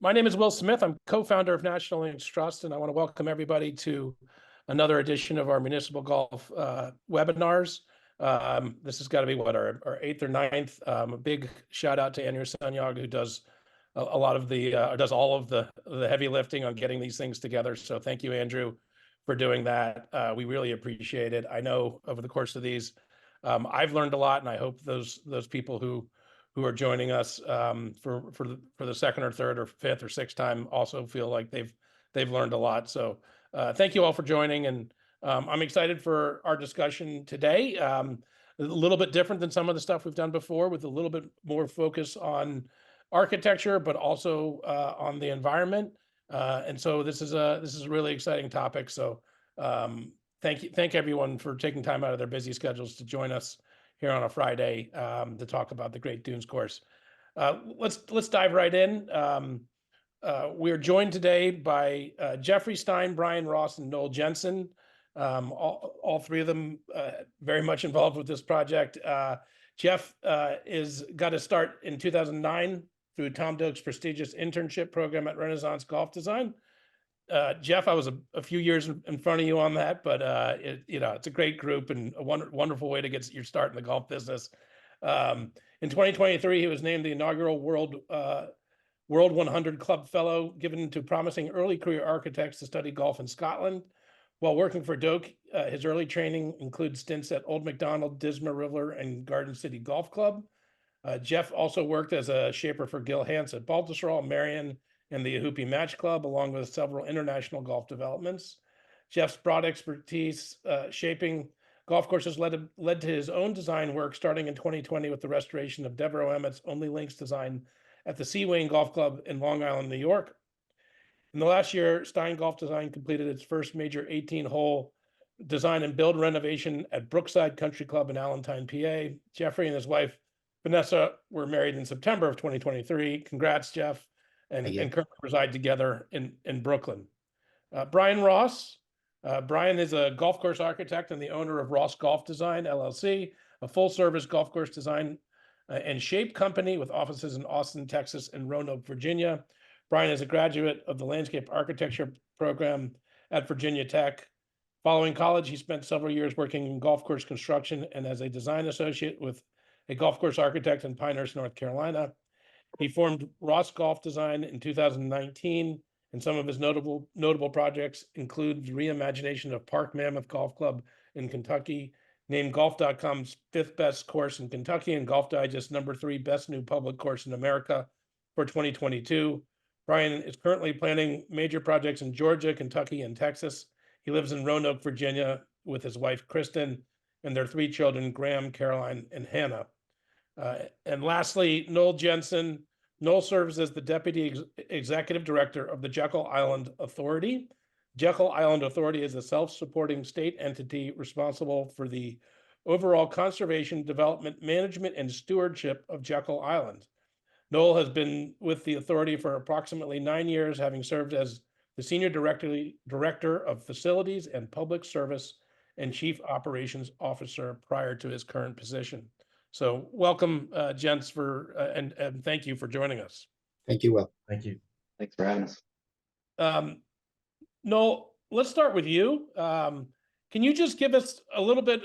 My name is Will Smith. I'm co-founder of National Links Trust, and I want to welcome everybody to another edition of our municipal golf webinars. This has got to be what, our eighth or ninth. A big shout out to Andrew Sanyog, who does a lot of the does all of the heavy lifting on getting these things together. So thank you, Andrew, for doing that. We really appreciate it. I know over the course of these, I've learned a lot, and I hope those people who are joining us for the second or third or fifth or sixth time also feel like they've learned a lot. So thank you all for joining, and I'm excited for our discussion today. A little bit different than some of the stuff we've done before, with a little bit more focus on architecture, but also on the environment. And so this is a really exciting topic. So thank everyone for taking time out of their busy schedules to join us here on a Friday to talk about the Great Dunes course. Let's dive right in. We are joined today by Jeffrey Stein, Brian Ross, and Noel Jensen. All three of them very much involved with this project. Jeff got his start in 2009 through Tom Doak's prestigious internship program at Renaissance Golf Design. Jeff, I was a few years in front of you on that, but it's a great group and a wonderful way to get your start in the golf business. In 2023, he was named the inaugural World 100 Club Fellow, given to promising early career architects to study golf in Scotland. While working for Doak, his early training includes stints at Old MacDonald, Disma River, and Garden City Golf Club. Jeff also worked as a shaper for Gil Hanse at Baltusrol, Marion, and the Ahupi Match Club, along with several international golf developments. Jeff's broad expertise shaping golf courses led to his own design work, starting in 2020 with the restoration of Devereux Emmett's only links design at the Seawain Golf Club in Long Island, New York. In the last year, Stein Golf Design completed its first major 18-hole design and build renovation at Brookside Country Club in Allentine, PA. Jeffrey and his wife, Vanessa, were married in September of 2023. Congrats, Jeff. And currently reside together in Brooklyn. Brian Ross. Brian is a golf course architect and the owner of Ross Golf Design, LLC, a full-service golf course design and shape company with offices in Austin, Texas, and Roanoke, Virginia. Brian is a graduate of the landscape architecture program at Virginia Tech. Following college, he spent several years working in golf course construction and as a design associate with a golf course architect in Pinehurst, North Carolina. He formed Ross Golf Design in 2019, and some of his notable projects include the reimagination of Park Mammoth Golf Club in Kentucky, named Golf.com's 5th best course in Kentucky, and Golf Digest's #3 best new public course in America for 2022. Brian is currently planning major projects in Georgia, Kentucky, and Texas. He lives in Roanoke, Virginia, with his wife, Kristen, and their 3 children, Graham, Caroline, and Hannah. And lastly, Noel Jensen. Noel serves as the Deputy Executive Director of the Jekyll Island Authority. Jekyll Island Authority is a self-supporting state entity responsible for the overall conservation, development, management, and stewardship of Jekyll Island. Noel has been with the authority for approximately 9 years, having served as the Senior Director of Facilities and Public Service and Chief Operations Officer prior to his current position. So welcome, gents, and thank you for joining us. Thank you, Will. Thank you. Thanks for having us. Noel, let's start with you. Can you just give us a little bit,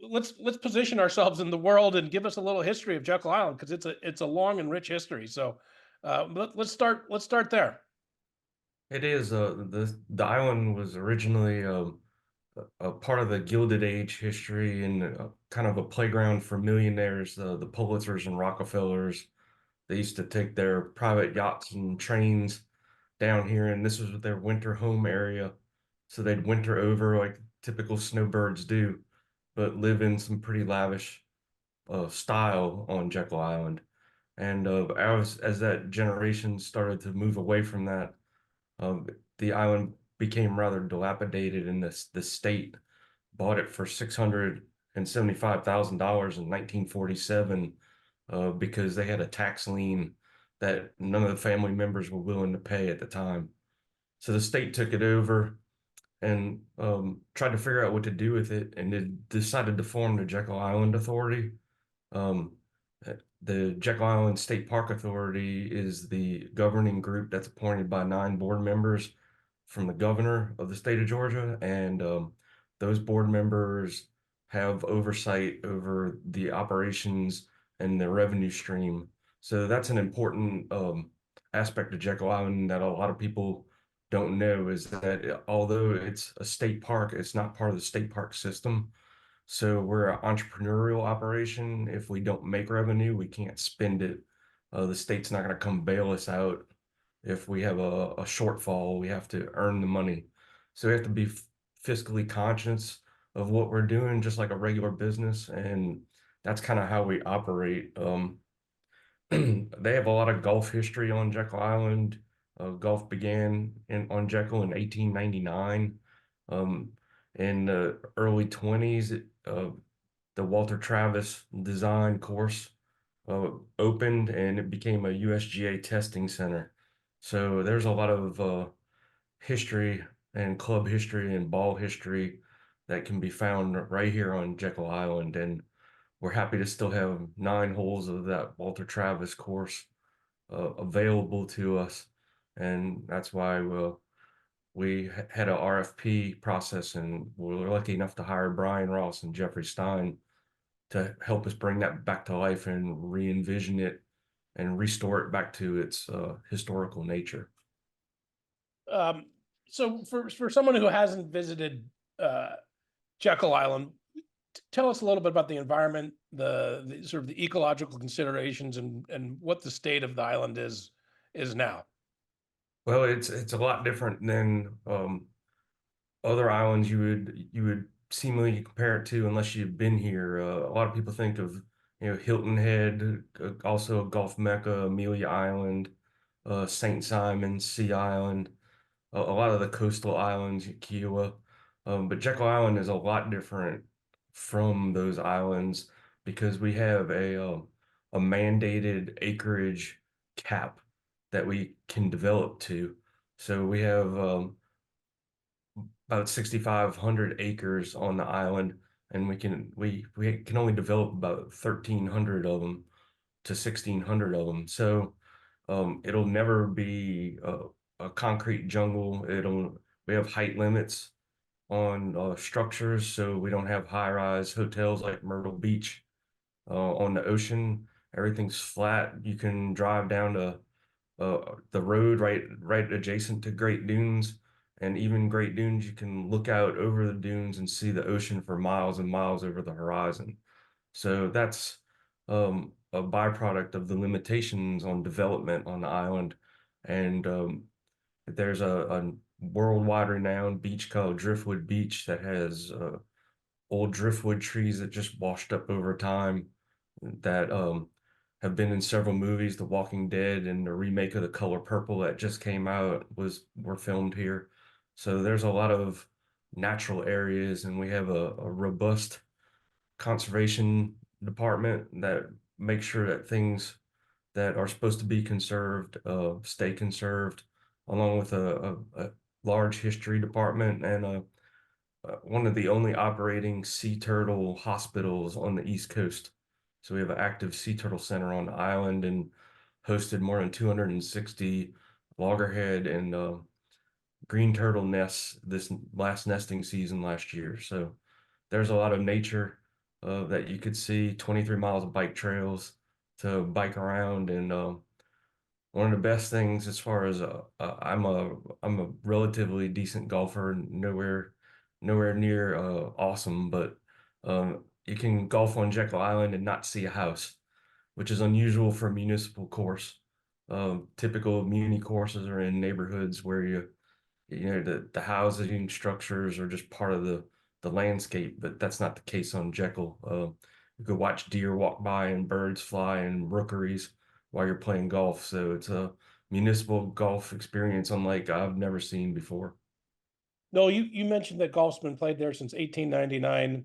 let's position ourselves in the world and give us a little history of Jekyll Island, because it's a long and rich history. So let's start there. It is. The island was originally a part of the Gilded Age history and kind of a playground for millionaires, the Pulitzers and Rockefellers. They used to take their private yachts and trains down here, and this was their winter home area. So they'd winter over like typical snowbirds do, but live in some pretty lavish style on Jekyll Island. And as that generation started to move away from that, the island became rather dilapidated, and the state bought it for $675,000 in 1947 because they had a tax lien that none of the family members were willing to pay at the time. So the state took it over and tried to figure out what to do with it, and it decided to form the Jekyll Island Authority. The Jekyll Island State Park Authority is the governing group that's appointed by 9 board members from the governor of the state of Georgia, and those board members have oversight over the operations and the revenue stream. So that's an important aspect of Jekyll Island that a lot of people don't know, is that although it's a state park, it's not part of the state park system. So we're an entrepreneurial operation. If we don't make revenue, we can't spend it. The state's not going to come bail us out. If we have a shortfall, we have to earn the money. So we have to be fiscally conscious of what we're doing, just like a regular business. And that's kind of how we operate. They have a lot of golf history on Jekyll Island. Golf began on Jekyll in 1899. In the early 20s, the Walter Travis design course opened, and it became a USGA testing center. So there's a lot of history and club history and ball history that can be found right here on Jekyll Island. And we're happy to still have 9 holes of that Walter Travis course available to us. And that's why we had an RFP process, and we were lucky enough to hire Brian Ross and Jeffrey Stein to help us bring that back to life and re-envision it and restore it back to its historical nature. So for someone who hasn't visited Jekyll Island, tell us a little bit about the environment, the sort of the ecological considerations, and what the state of the island is now. Well, it's a lot different than other islands you would seemingly compare it to, unless you've been here. A lot of people think of, Hilton Head, also a Gulf Mecca, Amelia Island, St. Simon, Sea Island, a lot of the coastal islands, Kiowa. But Jekyll Island is a lot different from those islands because we have a mandated acreage cap that we can develop to. So we have about 6,500 acres on the island, and we can only develop about 1,300 of them to 1,600 of them. So it'll never be a concrete jungle. We have height limits on structures, so we don't have high-rise hotels like Myrtle Beach on the ocean. Everything's flat. You can drive down to the road right adjacent to Great Dunes, and even Great Dunes, you can look out over the dunes and see the ocean for miles and miles over the horizon. So that's a byproduct of the limitations on development on the island. And there's a worldwide renowned beach called Driftwood Beach that has old driftwood trees that just washed up over time that have been in several movies. The Walking Dead and the remake of The Color Purple that just came out were filmed here. So there's a lot of natural areas, and we have a robust conservation department that makes sure that things that are supposed to be conserved stay conserved, along with a large history department and one of the only operating sea turtle hospitals on the East Coast. So we have an active sea turtle center on the island and hosted more than 260 loggerhead and green turtle nests this last nesting season last year. So there's a lot of nature that you could see, 23 miles of bike trails to bike around. And one of the best things, as far as I'm a relatively decent golfer, nowhere near awesome, but you can golf on Jekyll Island and not see a house, which is unusual for a municipal course. Typical muni courses are in neighborhoods where the housing structures are just part of the landscape, but that's not the case on Jekyll. You could watch deer walk by and birds fly and rookeries while you're playing golf. So it's a municipal golf experience unlike I've never seen before. No, you mentioned that golf's been played there since 1899.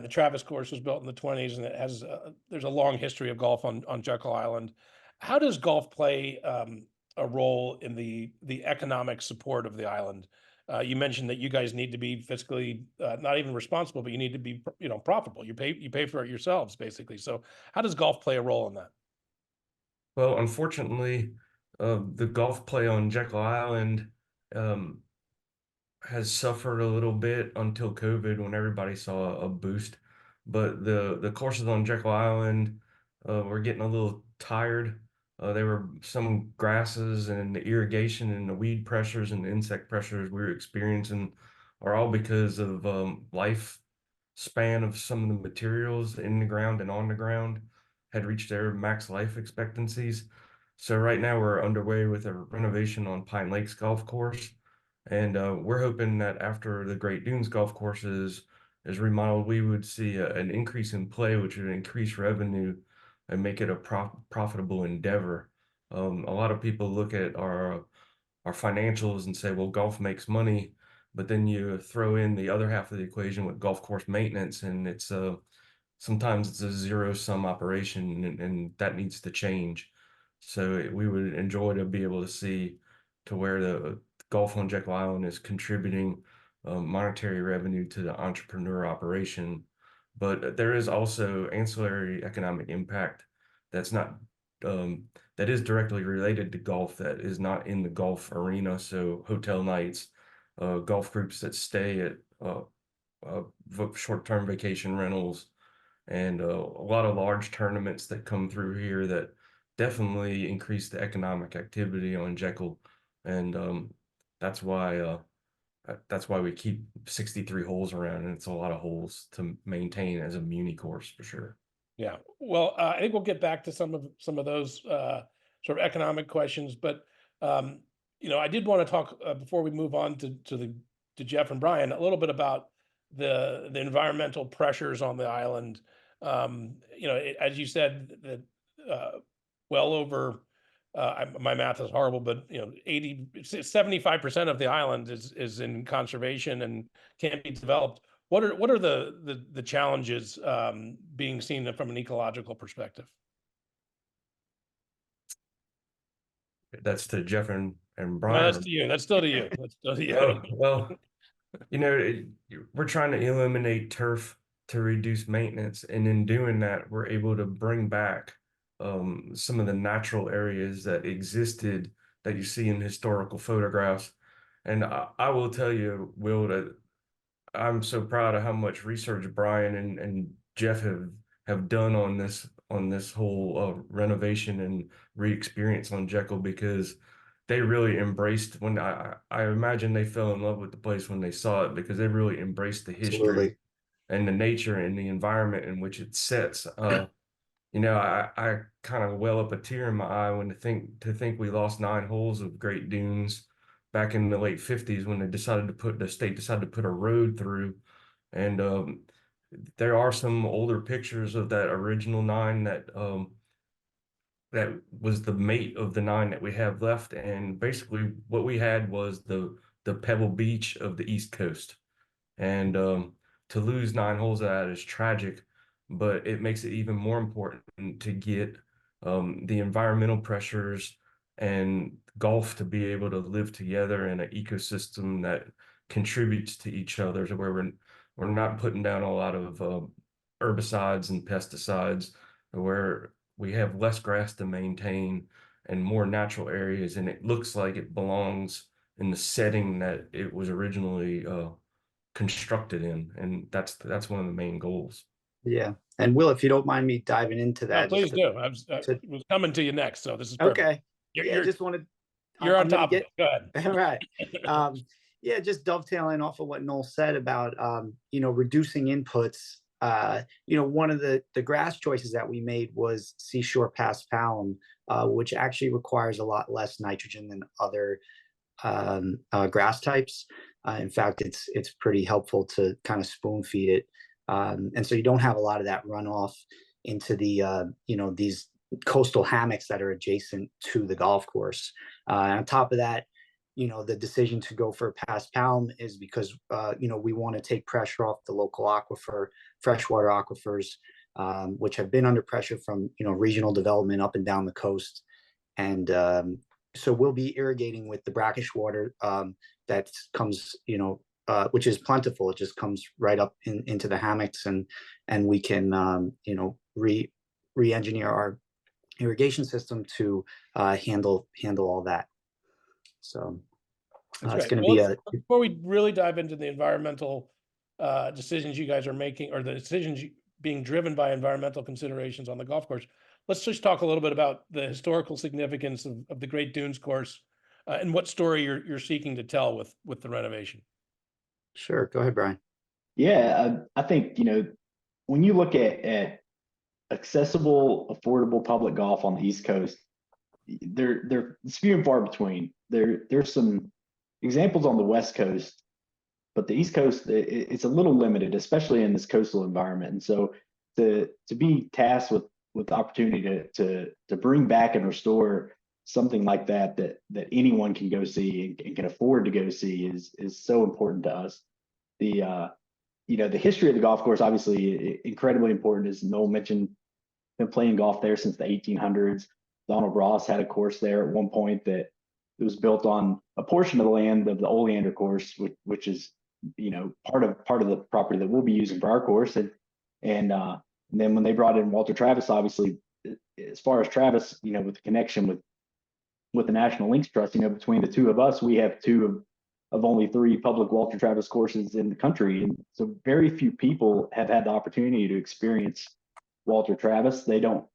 The Travis course was built in the 20s, and it has there's a long history of golf on Jekyll Island. How does golf play a role in the economic support of the island? You mentioned that you guys need to be fiscally not even responsible, but you need to be profitable. You pay for it yourselves, basically. So how does golf play a role in that? Well, unfortunately, the golf play on Jekyll Island um, has suffered a little bit until COVID when everybody saw a boost. But the courses on Jekyll Island were getting a little tired. There were some grasses and the irrigation and the weed pressures and the insect pressures we were experiencing are all because of lifespan of some of the materials in the ground and on the ground had reached their max life expectancies. So right now we're underway with a renovation on Pine Lakes Golf Course. And we're hoping that after the Great Dunes Golf Course is remodeled, we would see an increase in play, which would increase revenue and make it a profitable endeavor. A lot of people look at our financials and say, well, golf makes money, but then you throw in the other half of the equation with golf course maintenance, and it's sometimes it's a zero-sum operation, and that needs to change. So we would enjoy to be able to see to where the golf on Jekyll Island is contributing monetary revenue to the entrepreneur operation. But there is also ancillary economic impact that's not um, that is directly related to golf that is not in the golf arena. So hotel nights, golf groups that stay at short-term vacation rentals, and a lot of large tournaments that come through here that definitely increase the economic activity on Jekyll, and that's why that's why we keep 63 holes around, and it's a lot of holes to maintain as a muni course for sure. Yeah, well, I think we'll get back to some of those sort of economic questions, but I did want to talk before we move on to Jeff and Brian a little bit about the environmental pressures on the island. As you said, that well over my math is horrible, but 75% of the island is in conservation and can't be developed. What are the challenges being seen from an ecological perspective? That's to Jeff and No, Brian. that's to you. That's still to you. That's still to you. Oh, well, we're trying to eliminate turf to reduce maintenance, and in doing that, we're able to bring back some of the natural areas that existed that you see in historical photographs. And I will tell you, Will, that I'm so proud of how much research Brian and Jeff have done on this whole renovation and re-experience on Jekyll, because they really embraced when I imagine they fell in love with the place when they saw it, because they really embraced the history Absolutely. and the nature and the environment in which it sets. I kind of well up a tear in my eye when to think we lost 9 holes of Great Dunes back in the late 50s when the state decided to put a road through. And there are some older pictures of that original 9 that was the mate of the 9 that we have left. And basically what we had was the Pebble Beach of the East Coast. And to lose 9 holes of that is tragic, but it makes it even more important to get the environmental pressures and golf to be able to live together in an ecosystem that contributes to each other, to where we're not putting down a lot of herbicides and pesticides, where we have less grass to maintain and more natural areas, and it looks like it belongs in the setting that it was originally constructed in, and that's one of the main goals. Yeah. And Will, if you don't mind me diving into No, that, please just do. I was coming to you next, so this is perfect. okay. You're Just wanted. you're on I'm gonna top of it. Go ahead. All right. Yeah, just dovetailing off of what Noel said about reducing inputs. One of the grass choices that we made was seashore paspalum, which actually requires a lot less nitrogen than other grass types. In fact, it's pretty helpful to kind of spoon feed it, and so you don't have a lot of that runoff into the these coastal hammocks that are adjacent to the golf course. On top of that, the decision to go for paspalum is because we want to take pressure off the local aquifer, freshwater aquifers, which have been under pressure from regional development up and down the coast. And so we'll be irrigating with the brackish water that comes, which is plentiful. It just comes right up into the hammocks, and we can, re-engineer irrigation system to handle all that. So That's it's great. going to Well, be before we really dive into the environmental decisions you guys are making, or the decisions being driven by environmental considerations on the golf course, let's just talk a little bit about the historical significance of the Great Dunes course and what story you're seeking to tell with the renovation. Sure. Go ahead, Brian. Yeah, I think, when you look at accessible, affordable public golf on the East Coast, it's few and far between. There's some examples on the West Coast, but the East Coast, it's a little limited, especially in this coastal environment. And so to be tasked with the opportunity to bring back and restore something like that anyone can go see and can afford to go see is so important to us. The history of the golf course, obviously incredibly important, as Noel mentioned. Been playing golf there since the 1800s. Donald Ross had a course there at one point that it was built on a portion of the land of the Oleander course, which is part of the property that we'll be using for our course. And then when they brought in Walter Travis, obviously, as far as Travis, with the connection with the National Links Trust, between the two of us, we have two of only 3 public Walter Travis courses in the country. And so very few people have had the opportunity to experience Walter Travis. They don't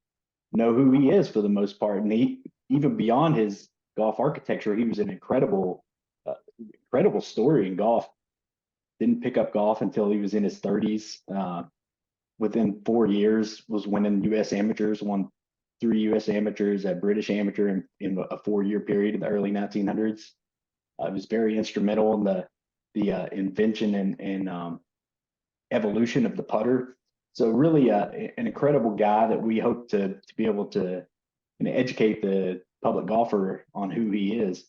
know who he is for the most part. And even beyond his golf architecture, he was an incredible story in golf. Didn't pick up golf until he was in his 30s. Within 4 years was winning U.S. amateurs, won 3 U.S. amateurs at British amateur in a 4-year period in the early 1900s. Was very instrumental in the invention and evolution of the putter. So really an incredible guy that we hope to be able to educate the public golfer on who he is.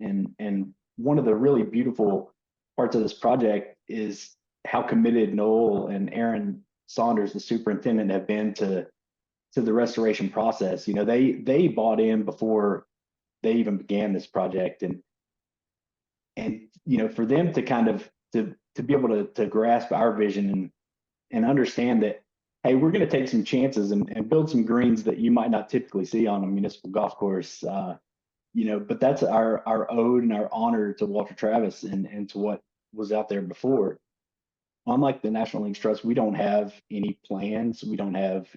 And one of the really beautiful parts of this project is how committed Noel and Aaron Saunders, the superintendent, have been to the restoration process. They bought in before they even began this project, and for them to kind of to be able to grasp our vision and understand that, hey, we're going to take some chances and build some greens that you might not typically see on a municipal golf course. But that's our ode and our honor to Walter Travis and to what was out there before. Unlike the National Links Trust, we don't have any plans. We don't have,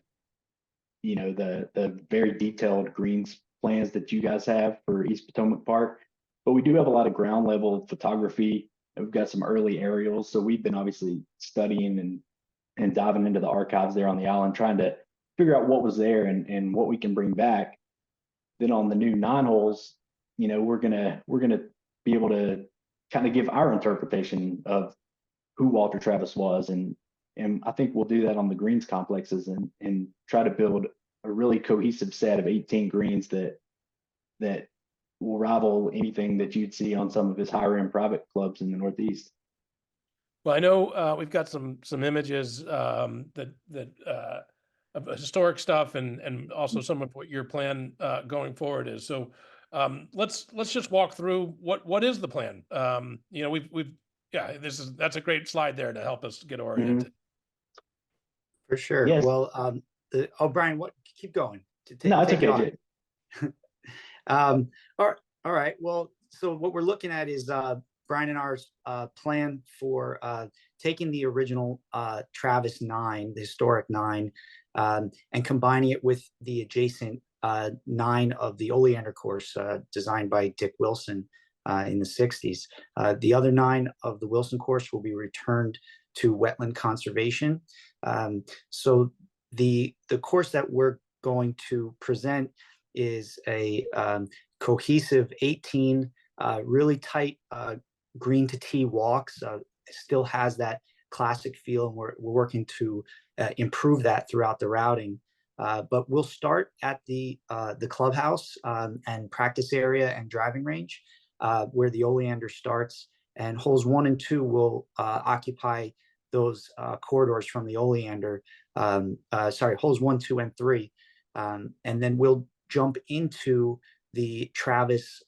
the very detailed greens plans that you guys have for East Potomac Park. But we do have a lot of ground level photography. We've got some early aerials. So we've been obviously studying and diving into the archives there on the island, trying to figure out what was there and what we can bring back. Then on the new 9 holes, we're gonna be able to kind of give our interpretation of who Walter Travis was, and I think we'll do that on the greens complexes and try to build a really cohesive set of 18 greens that will rival anything that you'd see on some of his higher end private clubs in the Northeast. Well, I know we've got some images of historic stuff and also some of what your plan going forward is. So let's just walk through what is the plan. That's a great slide there to help us get oriented. For sure. Yes. Well, Brian, keep going. No, it's okay. All right. Well, so what we're looking at is Brian and ours plan for taking the original Travis 9, the historic 9, and combining it with the adjacent 9 of the Oleander course designed by Dick Wilson in the 60s. The other 9 of the Wilson course will be returned to wetland conservation. So the course that we're going to present is a cohesive 18 really tight green to tee walks. Still has that classic feel, and we're working to improve that throughout the routing. But we'll start at the clubhouse and practice area and driving range, where the Oleander starts, and holes 1 and 2 will occupy those corridors from the Oleander. Holes 1, 2, and 3, and then we'll jump into the Travis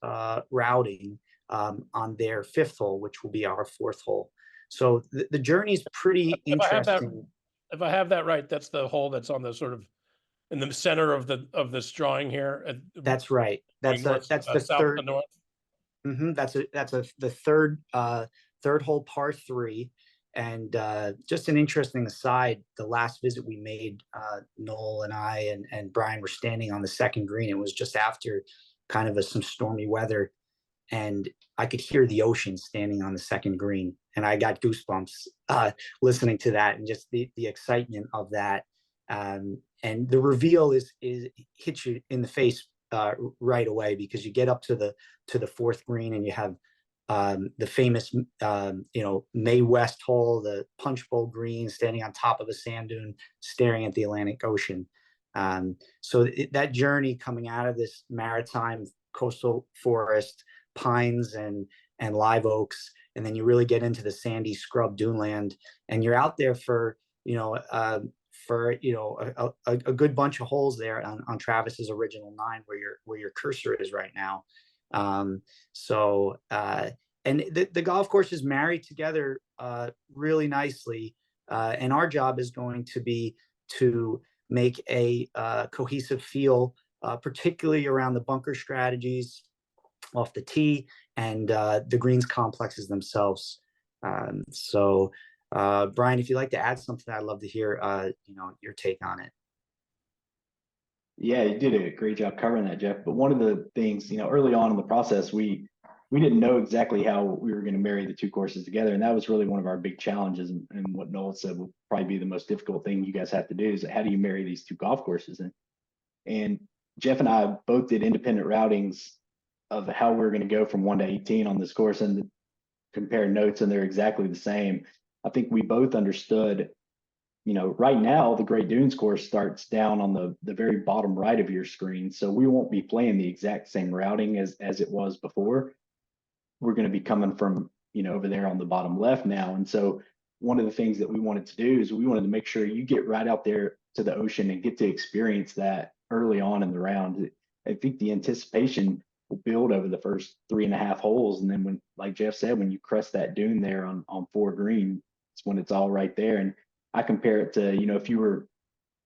routing on their 5th hole, which will be our 4th hole. So the journey is pretty interesting. If I have that right, that's the hole that's on the sort of in the center of this drawing here. That's right. That's north, the south third. to north. That's the third hole par 3. And just an interesting aside, the last visit we made, Noel and I and Brian were standing on the second green. It was just after kind of some stormy weather, and I could hear the ocean standing on the second green, and I got goosebumps listening to that, and just the excitement of that. And the reveal is hits you in the face right away, because you get up to the fourth green and you have the famous May West hole, the punch bowl green, standing on top of a sand dune, staring at the Atlantic Ocean. So that journey coming out of this maritime coastal forest, pines and live oaks, and then you really get into the sandy scrub duneland, and you're out there for a good bunch of holes there on Travis's original 9, where your cursor is right now. And the golf course is married together really nicely, and our job is going to be to make a cohesive feel, particularly around the bunker strategies off the tee and the greens complexes themselves. Brian, if you'd like to add something, I'd love to hear your take on it. Yeah, you did a great job covering that, Jeff. But one of the things, early on in the process, we didn't know exactly how we were going to marry the two courses together. And that was really one of our big challenges. And what Noel said will probably be the most difficult thing you guys have to do is how do you marry these two golf courses? And Jeff and I both did independent routings of how we're going to go from 1 to 18 on this course and compare notes, and they're exactly the same. I think we both understood, right now the Great Dunes course starts down on the very bottom right of your screen. So we won't be playing the exact same routing as it was before. We're going to be coming from, over there on the bottom left now. And so one of the things that we wanted to do is we wanted to make sure you get right out there to the ocean and get to experience that early on in the round. I think the anticipation will build over the first 3.5 holes. And then when, like Jeff said, when you crest that dune there on 4 green, it's when it's all right there. And I compare it to, if you're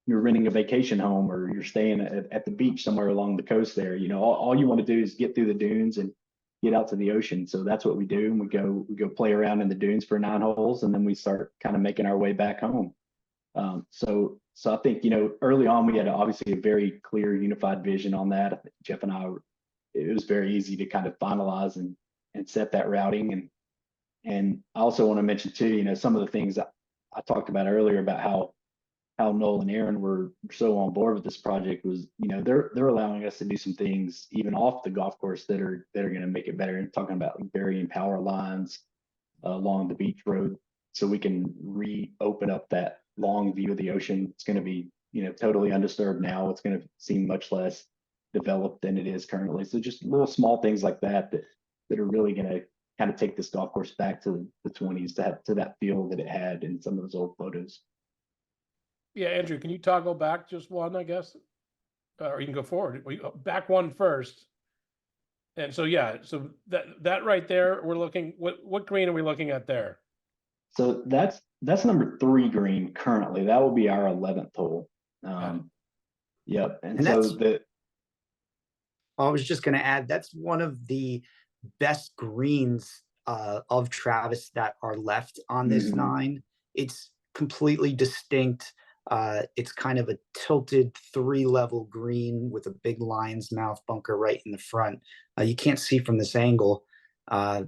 renting a vacation home or you're staying at the beach somewhere along the coast there, all you want to do is get through the dunes and get out to the ocean. So that's what we do. And we go play around in the dunes for 9 holes, and then we start kind of making our way back home. So I think, early on we had obviously a very clear unified vision on that. I think Jeff and I, it was very easy to kind of finalize and set that routing. And I also want to mention too, some of the things that I talked about earlier about how Noel and Aaron were so on board with this project was, they're allowing us to do some things even off the golf course that are going to make it better. And talking about burying power lines along the beach road, so we can reopen up that long view of the ocean. It's going to be, totally undisturbed now. It's going to seem much less developed than it is currently. So just little small things like that are really going to kind of take this golf course back to the 20s, to that feel that it had in some of those old photos. Yeah, Andrew, can you toggle back just one, I guess? Or you can go forward. Back one first. And so, yeah, so that right there, we're looking, what green are we looking at there? So that's number 3 green currently. That will be our 11th hole. Yep. And so I was just going to add, that's one of the best greens of Travis that are left on this 9. It's completely distinct. It's kind of a tilted 3-level green with a big lion's mouth bunker right in the front. You can't see from this angle.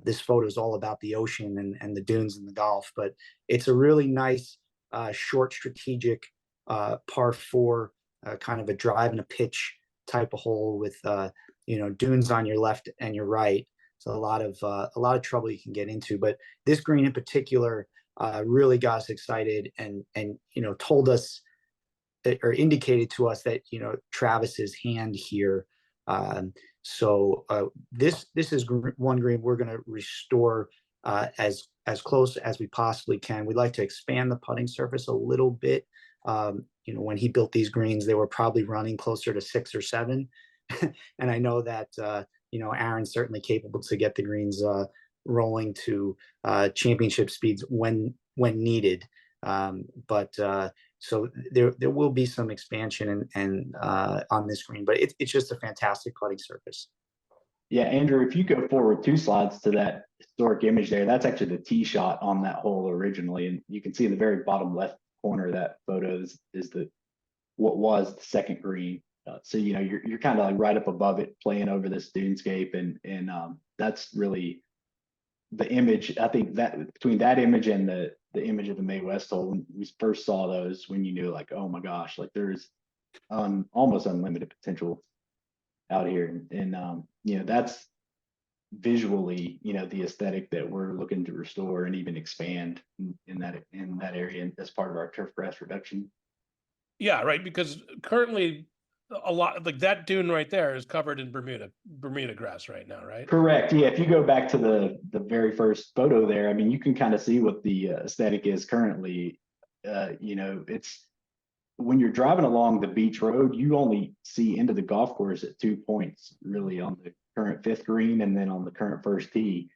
This photo is all about the ocean and the dunes and the golf, but it's a really nice, short, strategic par 4, kind of a drive and a pitch type of hole with dunes on your left and your right. So a lot of trouble you can get into, but this green in particular really got us excited and told us or indicated to us that Travis's hand here. So this is one green we're going to restore as close as we possibly can. We'd like to expand the putting surface a little bit. When he built these greens, they were probably running closer to 6 or 7, and I know that Aaron's certainly capable to get the greens rolling to championship speeds when needed. So there will be some expansion and on this green, but it's just a fantastic putting surface. Yeah, Andrew, if you go forward 2 slides to that historic image there, that's actually the tee shot on that hole originally. And you can see in the very bottom left corner of that photo is what was the second green. So, you know, you're kind of like right up above it, playing over this dunescape. And that's really the image. I think that between that image and the image of the Mae West hole, when we first saw those, when you knew like, oh my gosh, like there's almost unlimited potential out here. And you know, that's visually, you know, the aesthetic that we're looking to restore and even expand in that area as part of our turf grass reduction. Yeah, right. Because currently, a lot like that dune right there is covered in Bermuda grass right now, right? Correct. Yeah. If you go back to the very first photo there, I mean, you can kind of see what the aesthetic is currently. You know, it's when you're driving along the beach road, you only see into the golf course at 2 points, really, on the current 5th green and then on the current first tee.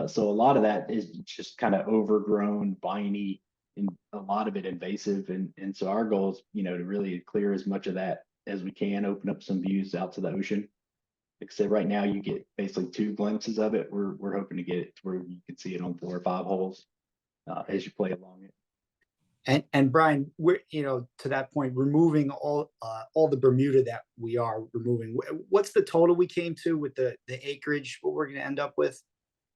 So a lot of that is just kind of overgrown, viney, and a lot of it invasive. And so our goal is, you know, to really clear as much of that as we can, open up some views out to the ocean. Like I said, right now you get basically 2 glimpses of it. We're hoping to get it to where you can see it on 4 or 5 holes as you play along it. And Brian, we're, you know, to that point, removing all the Bermuda that we are removing. What's the total we came to with the acreage? What we're going to end up with?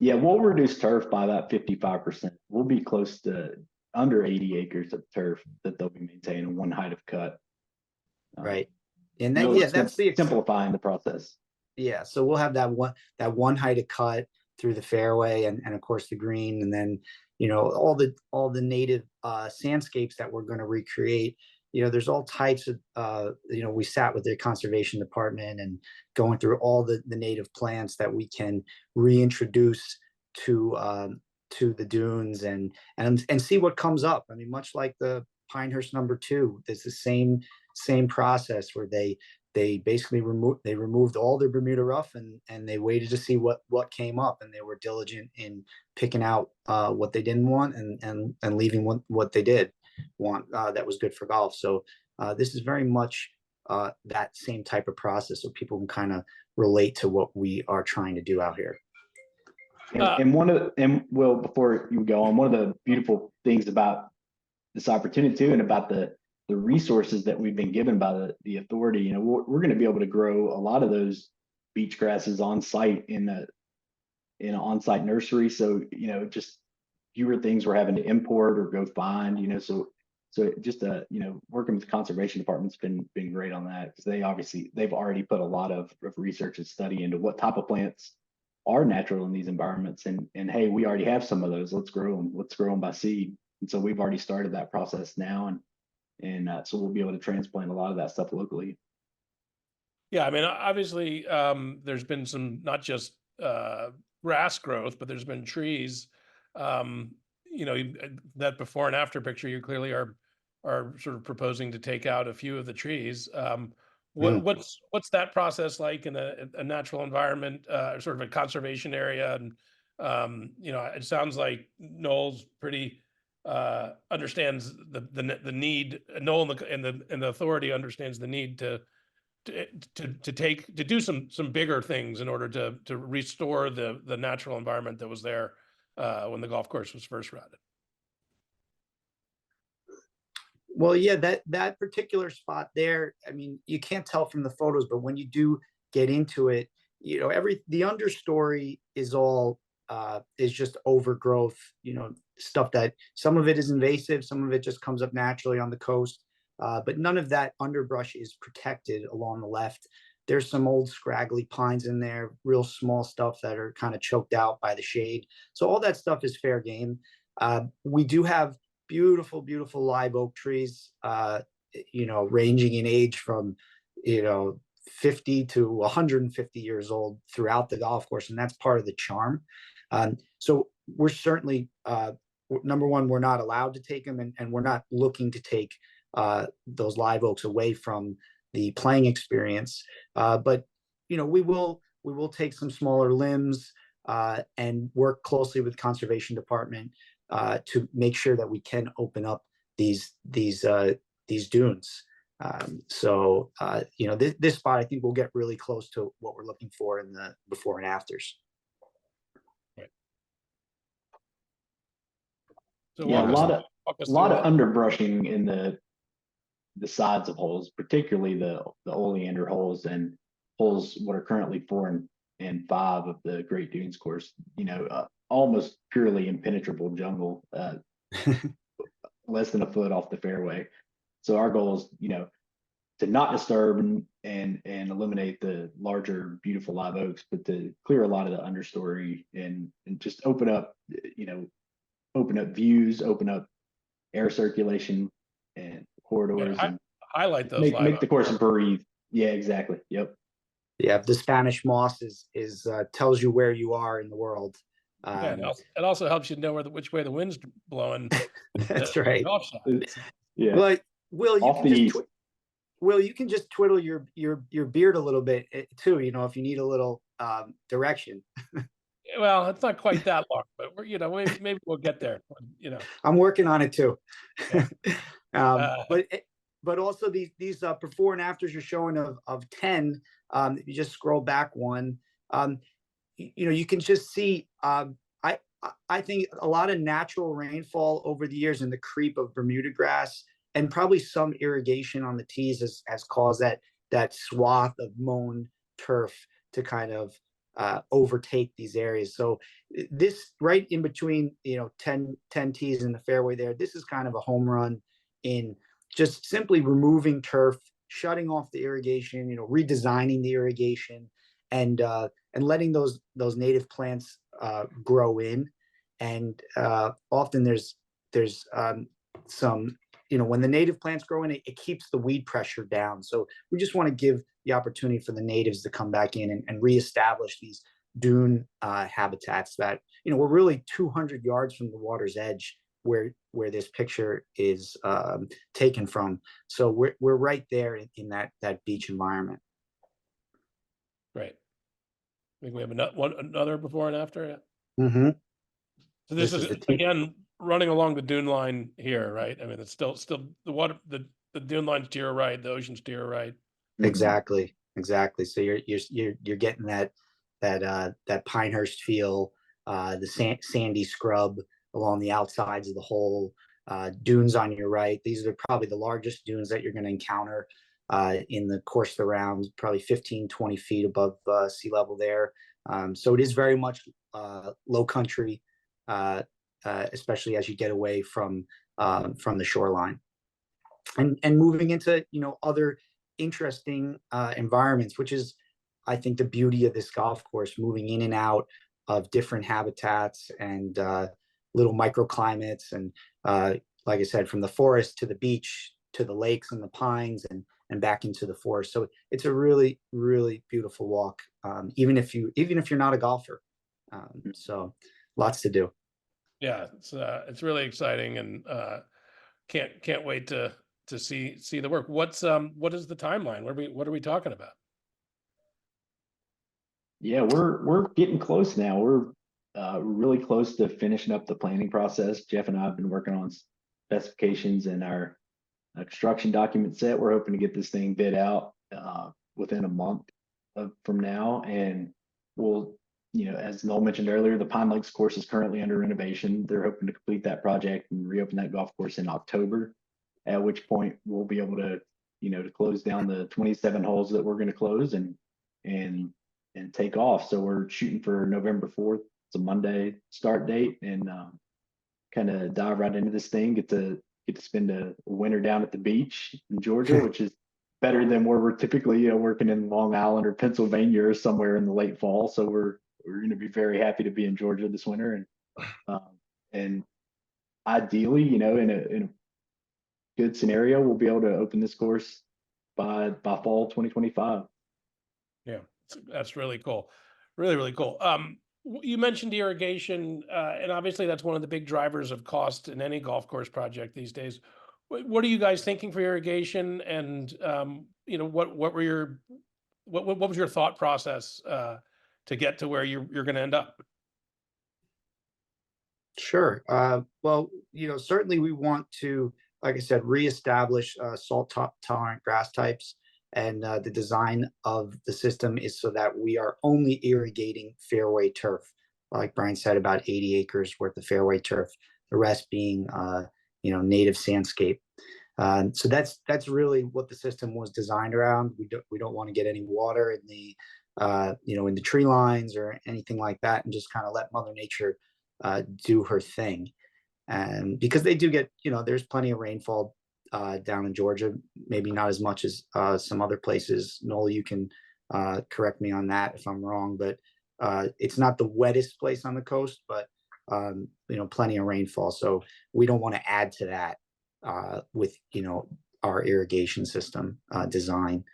Yeah, we'll reduce turf by about 55%. We'll be close to under 80 acres of turf that they'll be maintaining, 1 height of cut. Right, and that Really that's the simplifying the process. Yeah, so we'll have that one height of cut through the fairway and of course the green, and then, you know, all the native sandscapes that we're going to recreate. You know, there's all types of you know, we sat with the conservation department and going through all the native plants that we can reintroduce to the dunes and see what comes up. I mean, much like the Pinehurst #2, it's the same process where they basically removed all their Bermuda rough and they waited to see what came up, and they were diligent in picking out what they didn't want and leaving what they did want that was good for golf. So this is very much that same type of process, so people can kind of relate to what we are trying to do out here. And Will, before you go on, one of the beautiful things about this opportunity too, and about the resources that we've been given by the authority, you know, we're going to be able to grow a lot of those beach grasses on site in an on-site nursery. So, you know, just fewer things we're having to import or go find, you know, so just you know, working with the conservation department's been great on that, because they've already put a lot of research and study into what type of plants are natural in these environments, and hey, we already have some of those, let's grow them by seed. And so we've already started that process now, and so we'll be able to transplant a lot of that stuff locally. Yeah, I mean, obviously, there's been some not just grass growth, but there's been trees. You know, that before and after picture, you clearly are sort of proposing to take out a few of the trees. What's that process like in a natural environment, sort of a conservation area? And you know, it sounds like Noel's pretty understands the need. Noel and the authority understands the need to do some bigger things in order to restore the natural environment that was there when the golf course was first routed. Well, yeah, that particular spot there, I mean, you can't tell from the photos, but when you do get into it, you know, the understory is all is just overgrowth, you know, stuff that some of it is invasive, some of it just comes up naturally on the coast. But none of that underbrush is protected along the left. There's some old scraggly pines in there, real small stuff that are kind of choked out by the shade. So all that stuff is fair game. We do have beautiful, beautiful live oak trees, you know, ranging in age from, you know, 50 to 150 years old throughout the golf course. And that's part of the charm. So we're certainly, number one, we're not allowed to take them, and we're not looking to take those live oaks away from the playing experience. But, you know, we will take some smaller limbs and work closely with conservation department to make sure that we can open up these these dunes. So this spot, I think we'll get really close to what we're looking for in the before and afters. Right. So Yeah, a lot of that. underbrushing in the sides of holes, particularly the oleander holes and holes what are currently 4 and 5 of the Great Dunes course. Almost purely impenetrable jungle, less than a foot off the fairway. So our goal is, to not disturb and eliminate the larger, beautiful live oaks, but to clear a lot of the understory and just open up views, open up air circulation and corridors, and highlight those make the course breathe. Yeah, exactly. Yep. Yeah, the Spanish moss is tells you where you are in the world. Yeah, it also helps you know which way the wind's blowing. That's right. Yeah. Well, Will, Off the east. You can just twiddle your beard a little bit too. If you need a little direction. Well, it's not quite that long, but maybe we'll get there. I'm working on it too. Yeah. But also these before and afters you're showing of 10. If you just scroll back one, you can just see. I think a lot of natural rainfall over the years and the creep of Bermuda grass and probably some irrigation on the tees has caused that swath of mown turf to kind of overtake these areas. So this right in between 10 tees in the fairway there, this is kind of a home run in just simply removing turf, shutting off the irrigation, redesigning the irrigation, and letting those native plants grow in. And often there's some, when the native plants grow in, it keeps the weed pressure down. So we just want to give the opportunity for the natives to come back in and reestablish these dune habitats that, we're really 200 yards from the water's edge where this picture is taken from. So we're right there in that beach environment. Right. I think we have another before and after. Mm-hmm. So this is again running along the dune line here, right? I mean, it's still the water, the dune line's to your right, the ocean's to your right. Exactly. So you're getting that Pinehurst feel, the sandy scrub along the outsides of the hole, dunes on your right. These are probably the largest dunes that you're going to encounter in the course of the round, probably 15-20 feet above sea level there. So it is very much low country, especially as you get away from the shoreline, and moving into other interesting environments, which is, I think, the beauty of this golf course, moving in and out of different habitats and little microclimates, and like I said, from the forest to the beach to the lakes and the pines and back into the forest. So it's a really, really beautiful walk, even if you're not a golfer. So lots to do. Yeah, it's really exciting, and can't wait to see the work. What is the timeline? What are we talking about? Yeah, we're getting close now. We're really close to finishing up the planning process. Jeff and I have been working on specifications and our construction document set. We're hoping to get this thing bid out within a month from now, and we'll, as Noel mentioned earlier, the Pine Lakes course is currently under renovation. They're hoping to complete that project and reopen that golf course in October, at which point we'll be able to, to close down the 27 holes that we're going to close and take off. So we're shooting for November 4th. It's a Monday start date, and kind of dive right into this thing. Get to spend a winter down at the beach in Georgia, which is better than where we're typically working in Long Island or Pennsylvania or somewhere in the late fall. So we're going to be very happy to be in Georgia this winter, and ideally, in a good scenario, we'll be able to open this course by fall 2025. Yeah, that's really cool. Really, really cool. You mentioned irrigation, and obviously that's one of the big drivers of cost in any golf course project these days. What are you guys thinking for irrigation? And what was your thought process to get to where you're going to end up? Sure. Well, certainly we want to like I said, reestablish salt tolerant grass types. And the design of the system is so that we are only irrigating fairway turf. Like Brian said, about 80 acres worth of fairway turf, the rest being, native sandscape. So that's really what the system was designed around. We don't want to get any water in the in the tree lines or anything like that, and just kind of let Mother Nature do her thing. And because they do get, there's plenty of rainfall down in Georgia, maybe not as much as some other places. Noel, you can correct me on that if I'm wrong, but it's not the wettest place on the coast, but plenty of rainfall. So we don't want to add to that with our irrigation system design.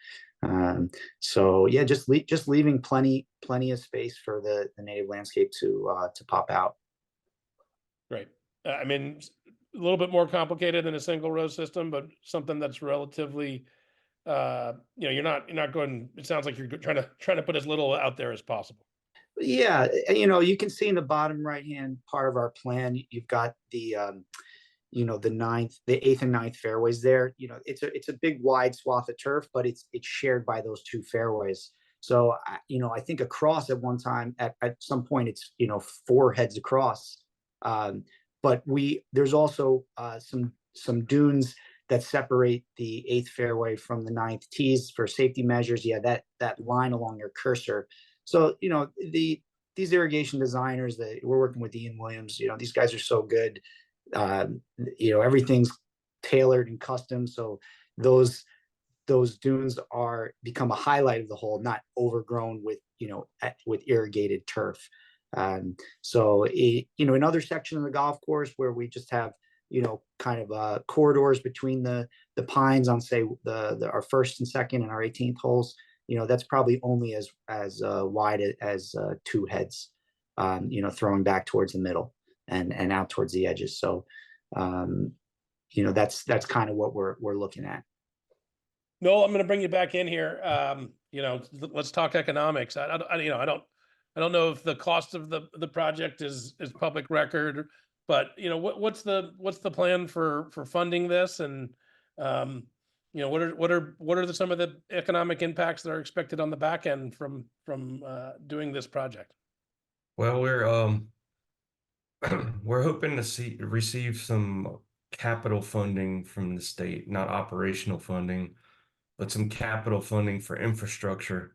So yeah, just leaving plenty of space for the native landscape to pop out. Right. I mean, a little bit more complicated than a single row system, but something that's relatively, you're not going. It sounds like you're trying to put as little out there as possible. Yeah, you can see in the bottom right hand part of our plan, you've got the the eighth and ninth fairways there. It's a big wide swath of turf, but it's shared by those two fairways. So I think across at one time, at some point, it's 4 heads across. But there's also some dunes that separate the 8th fairway from the 9th tees for safety measures. Yeah, that line along your cursor. So these irrigation designers that we're working with, Ian Williams, these guys are so good. Everything's tailored and custom, so those dunes become a highlight of the hole, not overgrown with irrigated turf. So in other sections of the golf course where we just have kind of corridors between the pines on, say, our first and second and our 18th holes, that's probably only as wide as 2 heads, throwing back towards the middle and out towards the edges. So that's kind of what we're looking at. No, I'm going to bring you back in here. Let's talk economics. I don't know if the cost of the project is public record, but what's the plan for funding this, and what are some of the economic impacts that are expected on the back end from doing this project? Well, we're hoping to receive some capital funding from the state, not operational funding, but some capital funding for infrastructure.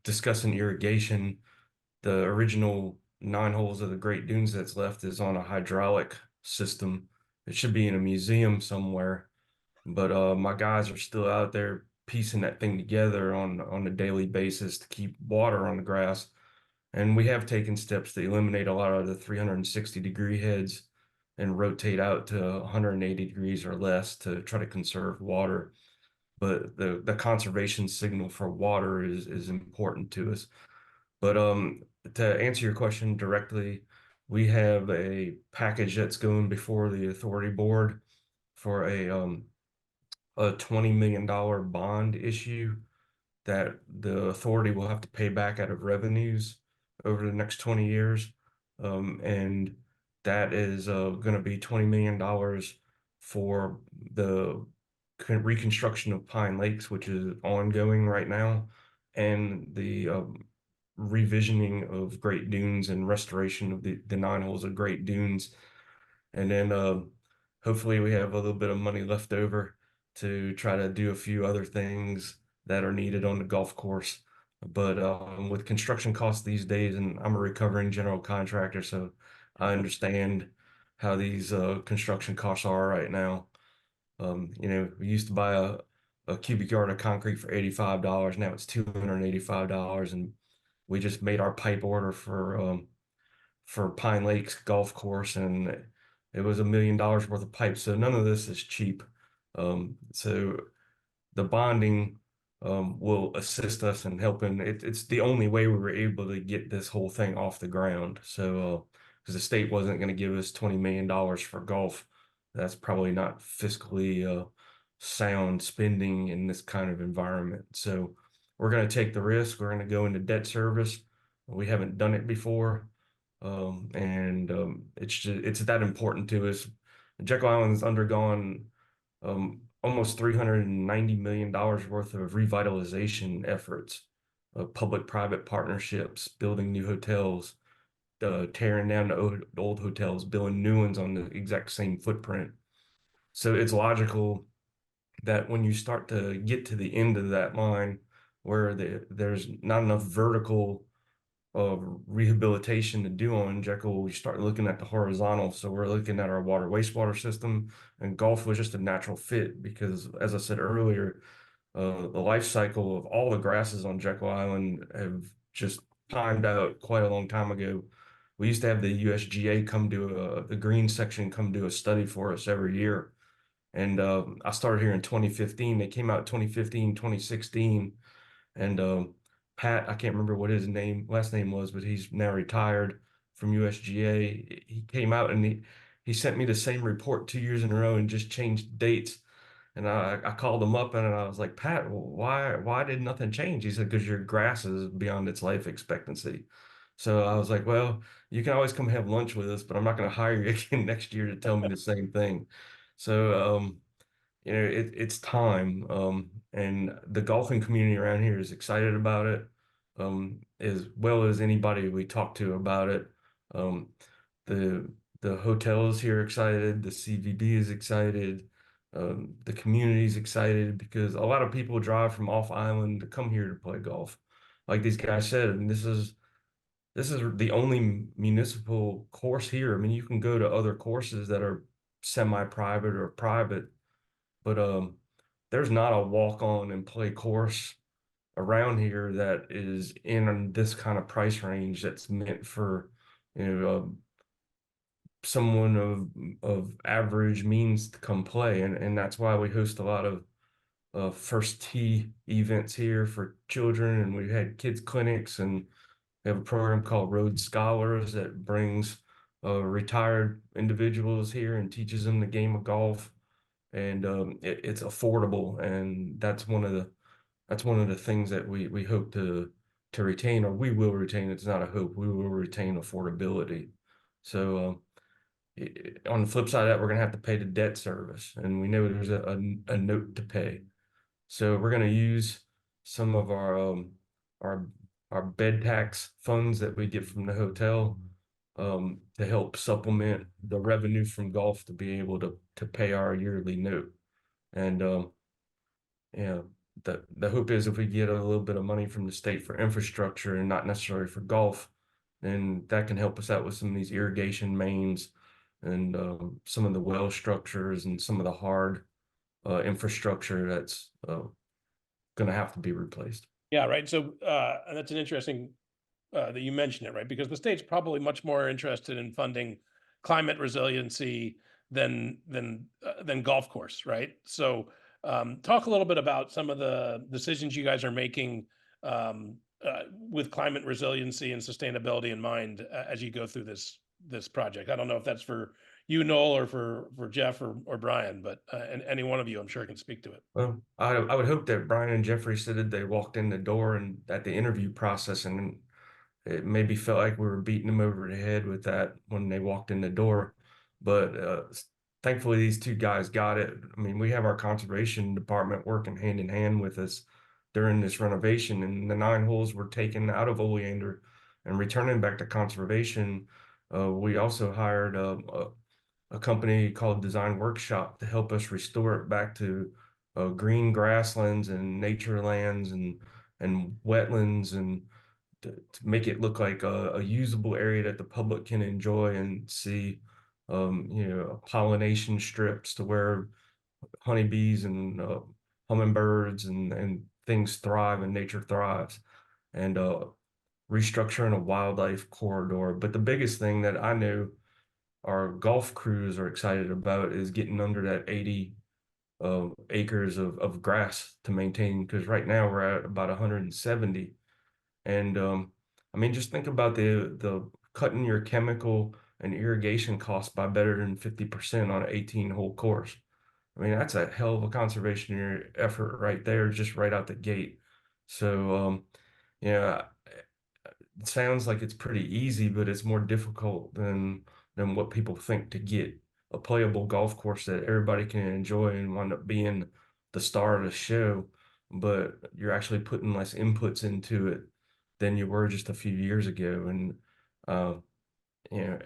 Discussing irrigation, the original 9 holes of the Great Dunes that's left is on a hydraulic system. It should be in a museum somewhere, but my guys are still out there piecing that thing together on a daily basis to keep water on the grass. And we have taken steps to eliminate a lot of the 360-degree heads and rotate out to 180 degrees or less to try to conserve water. But the conservation signal for water is important to us. But to answer your question directly, we have a package that's going before the authority board for a $20 million bond issue that the authority will have to pay back out of revenues over the next 20 years. And that is going to be $20 million for the reconstruction of Pine Lakes, which is ongoing right now, and the revisioning of Great Dunes and restoration of the 9 holes of Great Dunes. And then hopefully we have a little bit of money left over to try to do a few other things that are needed on the golf course. But with construction costs these days, and I'm a recovering general contractor, so I understand how these construction costs are right now. We used to buy a cubic yard of concrete for $85. Now it's $285, and we just made our pipe order for Pine Lakes Golf Course, and it was $1 million worth of pipes. So none of this is cheap. So the bonding will assist us in helping. It's the only way we were able to get this whole thing off the ground. So because the state wasn't going to give us $20 million for golf, that's probably not fiscally sound spending in this kind of environment. So we're going to take the risk. We're going to go into debt service. We haven't done it before, and it's that important to us. Jekyll Island's undergone almost $390 million worth of revitalization efforts, public-private partnerships, building new hotels, tearing down the old hotels, building new ones on the exact same footprint. So it's logical that when you start to get to the end of that line where there's not enough vertical rehabilitation to do on Jekyll, we start looking at the horizontal. So we're looking at our water wastewater system, and golf was just a natural fit because, as I said earlier, the life cycle of all the grasses on Jekyll Island have just timed out quite a long time ago. We used to have the USGA come do the green section come do a study for us every year. And I started here in 2015. They came out 2015, 2016. And Pat, I can't remember what his last name was, but he's now retired from USGA. He came out and he sent me the same report 2 years in a row and just changed dates. And I called him up and I was like, Pat, why did nothing change? He said, because your grass is beyond its life expectancy. So I was like, well, you can always come have lunch with us, but I'm not going to hire you again next year to tell me the same thing. So, it's time. And the golfing community around here is excited about it, as well as anybody we talk to about it. Um, the the hotels here are excited, the CVB is excited, the community is excited because a lot of people drive from off island to come here to play golf. Like these guys said, and this is the only municipal course here. I mean, you can go to other courses that are semi-private or private, but there's not a walk-on and play course around here that is in this kind of price range that's meant for, someone of average means to come play, and that's why we host a lot of first tee events here for children, and we've had kids clinics, and we have a program called Road Scholars that brings retired individuals here and teaches them the game of golf, and it's affordable, and that's one of the things that we hope to retain, or we will retain. It's not a hope, we will retain affordability. So on the flip side of that, we're going to have to pay the debt service, and we know there's a note to pay. So we're going to use some of our our bed tax funds that we get from the hotel to help supplement the revenue from golf to be able to pay our yearly note. And yeah, the hope is if we get a little bit of money from the state for infrastructure and not necessarily for golf, then that can help us out with some of these irrigation mains and some of the well structures and some of the hard infrastructure that's going to have to be replaced. Yeah, right. So and that's an interesting that you mentioned it, right? Because the state's probably much more interested in funding climate resiliency than golf course, right? So talk a little bit about some of the decisions you guys are making with climate resiliency and sustainability in mind as you go through this project. I don't know if that's for you, Noel, or for Jeff or Brian, but and any one of you, I'm sure, can speak to it. Well, I would hope that Brian and Jeffrey said that they walked in the door and at the interview process, and it maybe felt like we were beating them over the head with that when they walked in the door. But thankfully, these two guys got it. I mean, we have our conservation department working hand in hand with us during this renovation, and the 9 holes were taken out of Oleander and returning back to conservation. We also hired a company called Design Workshop to help us restore it back to green grasslands and nature lands and wetlands, and to make it look like a usable area that the public can enjoy and see, pollination strips to where honeybees and hummingbirds and things thrive and nature thrives, and restructuring a wildlife corridor. But the biggest thing that I know our golf crews are excited about is getting under that 80 acres of grass to maintain, because right now we're at about 170. And I mean, just think about the cutting your chemical and irrigation costs by better than 50% on an 18-hole course. I mean, that's a hell of a conservation effort right there, just right out the gate. So yeah, it sounds like it's pretty easy, but it's more difficult than what people think to get. a playable golf course that everybody can enjoy and wind up being the star of the show, but you're actually putting less inputs into it than you were just a few years ago. And you know,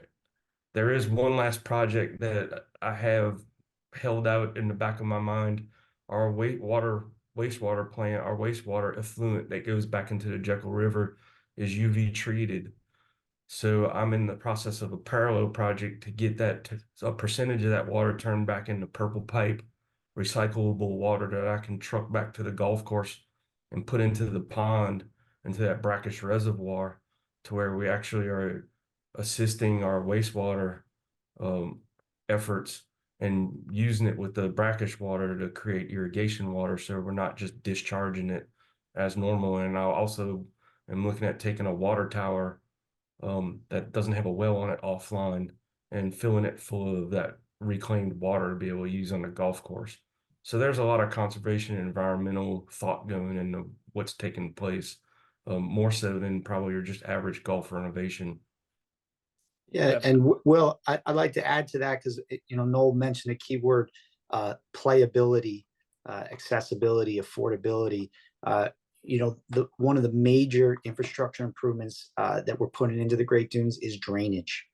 there is one last project that I have held out in the back of my mind. Our wastewater plant, our wastewater effluent that goes back into the Jekyll River is UV treated. So I'm in the process of a parallel project to get a percentage of that water turned back into purple pipe, recyclable water that I can truck back to the golf course and put into the pond, into that brackish reservoir, to where we actually are assisting our wastewater efforts and using it with the brackish water to create irrigation water, so we're not just discharging it as normal. And I also am looking at taking a water tower that doesn't have a well on it offline and filling it full of that reclaimed water to be able to use on the golf course. So there's a lot of conservation and environmental thought going into what's taking place, more so than probably your just average golf renovation. Yeah, and Will, I'd like to add to that because Noel mentioned a key word, playability, accessibility, affordability. One of the major infrastructure improvements that we're putting into the Great Dunes is drainage.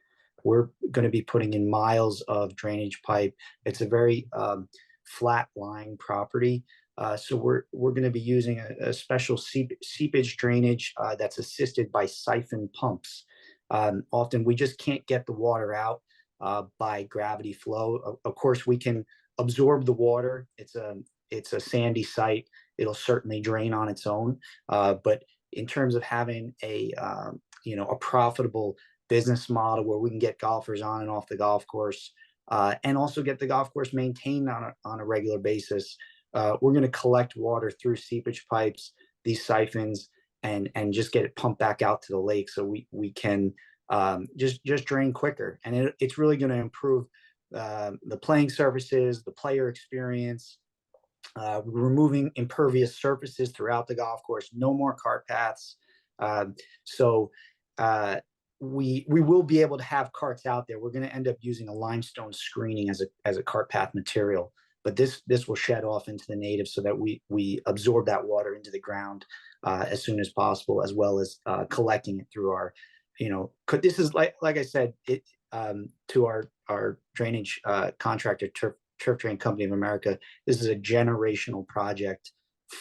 We're going to be putting in miles of drainage pipe. It's a very flat lying property. So we're going to be using a special seepage drainage that's assisted by siphon pumps. Often we just can't get the water out by gravity flow. Of course, we can absorb the water. It's a sandy site. It'll certainly drain on its own. But in terms of having a profitable business model where we can get golfers on and off the golf course, and also get the golf course maintained on a regular basis, we're going to collect water through seepage pipes, these siphons, and just get it pumped back out to the lake, so we can just drain quicker. And it's really going to improve the playing surfaces, the player experience. Removing impervious surfaces throughout the golf course, no more cart paths. So we will be able to have carts out there. We're going to end up using a limestone screening as a cart path material, but this will shed off into the native so that we absorb that water into the ground as soon as possible, as well as collecting it through our, this is like I said, to our drainage contractor, Turf Drain Company of America. This is a generational project